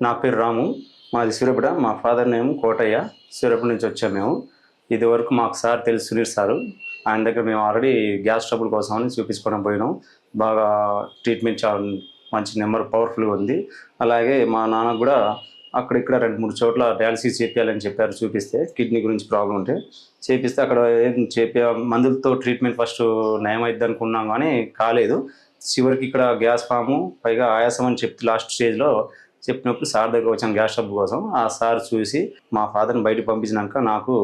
నా పేరు రాము. మాది సూర్యాపేట. మా ఫాదర్ నేమ్ కోటయ్య. సూర్యాపేట నుంచి వచ్చాము మేము. ఇదివరకు మాకు సార్ తెలుసు, సునీల్ సారు. ఆయన దగ్గర మేము ఆల్రెడీ గ్యాస్ ట్రబుల్ కోసం అని చూపించుకోవడం పోయినాం. బాగా ట్రీట్మెంట్ చాలా మంచి నెంబర్ పవర్ఫుల్గా ఉంది. అలాగే మా నాన్నకు కూడా అక్కడిక్కడ 2-3 చోట్ల డయాలసిస్ చేయాలని చెప్పారు. చూపిస్తే కిడ్నీ గురించి ప్రాబ్లం ఉంటే చేపిస్తే అక్కడ ఏం మందులతో ట్రీట్మెంట్ ఫస్ట్ నయం అవుతుంది అనుకున్నాం, కానీ కాలేదు. చివరికి ఇక్కడ గ్యాస్ ఫాము, పైగా ఆయాసం అని చెప్తే లాస్ట్ స్టేజ్లో చెప్పినప్పుడు సార్ దగ్గర వచ్చాను గ్యాస్ ట్రబుల్ కోసం. ఆ సార్ చూసి మా ఫాదర్ని బయటకు పంపించినాక నాకు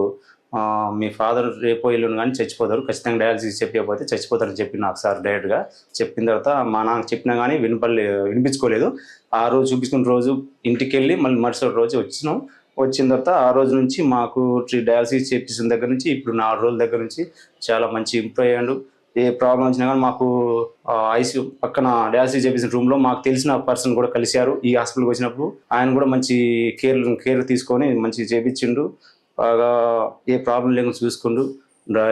మీ ఫాదర్ రేపో ఎల్లుండి కానీ చచ్చిపోతారు, ఖచ్చితంగా డయాలసిస్ చెప్పకపోతే చచ్చిపోతారని చెప్పి నాకు సార్ డైరెక్ట్గా చెప్పిన తర్వాత మా నాన్న చెప్పినా కానీ వినిపించుకోలేదు. ఆ రోజు చూపించుకున్న రోజు ఇంటికి వెళ్ళి మళ్ళీ మరుసటి రోజు వచ్చినాం. వచ్చిన తర్వాత ఆ రోజు నుంచి మాకు డయాలసిస్ చేపించిన దగ్గర నుంచి ఇప్పుడు 4 రోజుల దగ్గర నుంచి చాలా మంచి ఇంప్రూవ్ అయ్యాడు. ఏ ప్రాబ్లం వచ్చినా కానీ మాకు ఐసీయూ పక్కన డయాలసిస్ చేపించిన రూమ్లో మాకు తెలిసిన పర్సన్ కూడా కలిశారు. ఈ హాస్పిటల్కి వచ్చినప్పుడు ఆయన కూడా మంచి కేర్ తీసుకొని మంచి చేపించిండు. బాగా ఏ ప్రాబ్లం లేకుండా చూసుకుండు.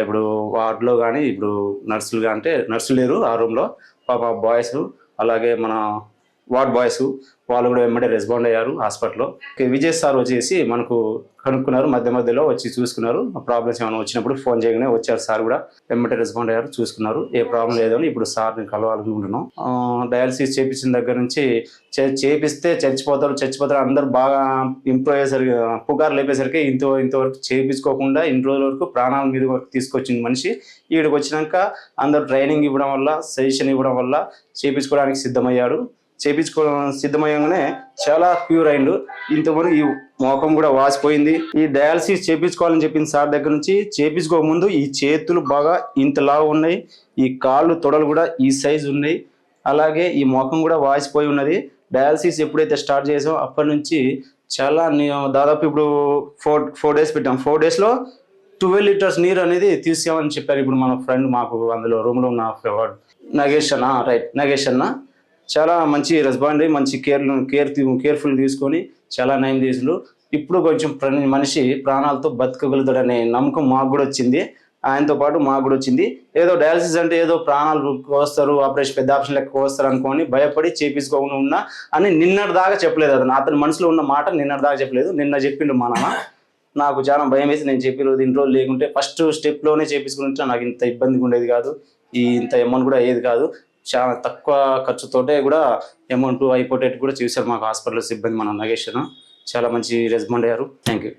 ఇప్పుడు వార్డులో కానీ ఇప్పుడు నర్సులుగా అంటే నర్సులు లేరు ఆ రూమ్లో, పాప బాయ్స్ అలాగే మన వార్డ్ బాయ్స్ వాళ్ళు కూడా వెంబడే రెస్పాండ్ అయ్యారు హాస్పిటల్లో. విజయ్ సార్ వచ్చేసి మనకు కనుక్కున్నారు, మధ్యలో వచ్చి చూసుకున్నారు. ప్రాబ్లమ్స్ ఏమైనా వచ్చినప్పుడు ఫోన్ చేయగానే వచ్చారు. సార్ కూడా వెంబడే రెస్పాండ్ అయ్యారు, చూసుకున్నారు. ఏ ప్రాబ్లం లేదని ఇప్పుడు సార్ని కలవాలనుకుంటున్నాం. డయాలసిస్ చేపించిన దగ్గర నుంచి చేపిస్తే చచ్చిపోతారు అందరు బాగా ఇంప్రూవ్ అయ్యేసరికి పుకారు లేపేసరికి ఇంతవరకు చేయించుకోకుండా ఇన్ని రోజుల వరకు ప్రాణాల మీద వరకు తీసుకొచ్చిన మనిషి ఈడికి వచ్చినాక అందరూ ట్రైనింగ్ ఇవ్వడం వల్ల, సజెషన్ ఇవ్వడం వల్ల చేయించుకోవడానికి సిద్ధమయ్యాడు. సిద్ధమయ్యగానే చాలా క్యూర్ అయిండు. ఇంతవరకు ఈ మోకం కూడా వాసిపోయింది. ఈ డయాలసిస్ చేయించుకోవాలని చెప్పిన సార్ దగ్గర నుంచి చేయించుకోకముందు ఈ చేతులు బాగా ఇంతలా ఉన్నాయి, ఈ కాళ్ళు తొడలు కూడా ఈ సైజు ఉన్నాయి, అలాగే ఈ మోకం కూడా వాసిపోయి ఉన్నది. డయాలసిస్ ఎప్పుడైతే స్టార్ట్ చేసామో అప్పటి నుంచి చాలా దాదాపు ఇప్పుడు 4 days పెట్టాం. 4 daysలో 12 liters నీరు అనేది తీసామని చెప్పారు. ఇప్పుడు మన ఫ్రెండ్ మాకు అందులో రూమ్లో ఉన్న నగేష్ అన్న చాలా మంచి రెస్పాండ్ అయ్యి మంచి కేర్ఫుల్ తీసుకొని చాలా నయం తీసులు. ఇప్పుడు కొంచెం మనిషి ప్రాణాలతో బతకగలుగుతాడనే నమ్మకం మాకు కూడా వచ్చింది, ఆయనతో పాటు మాకు కూడా వచ్చింది. ఏదో డయాలసిస్ అంటే ఏదో ప్రాణాలు కోస్తారు, పెద్ద ఆపరేషన్ లెక్క కోస్తారు అనుకోని భయపడి చేపించుకోకుండా ఉన్నా అని నిన్నటి దాకా చెప్పలేదు. అతని మనసులో ఉన్న మాట నిన్నటి దాకా చెప్పలేదు. నిన్న చెప్పిండు మా నాన్న. నాకు చాలా భయం వేసి నేను చెప్పిన ఇన్ని రోజులు లేకుంటే ఫస్ట్ స్టెప్లోనే చేపించుకుంటే నాకు ఇంత ఇబ్బందిగా ఉండేది కాదు, ఇంత అమౌంట్ కూడా అయ్యేది కాదు. చాలా తక్కువ ఖర్చుతోటే కూడా అమౌంట్ అయిపోయేటట్టు కూడా చూశారు మాకు హాస్పిటల్ సిబ్బంది. మన నగేష్ చాలా మంచి రెస్పాండ్ అయ్యారు. Thank you.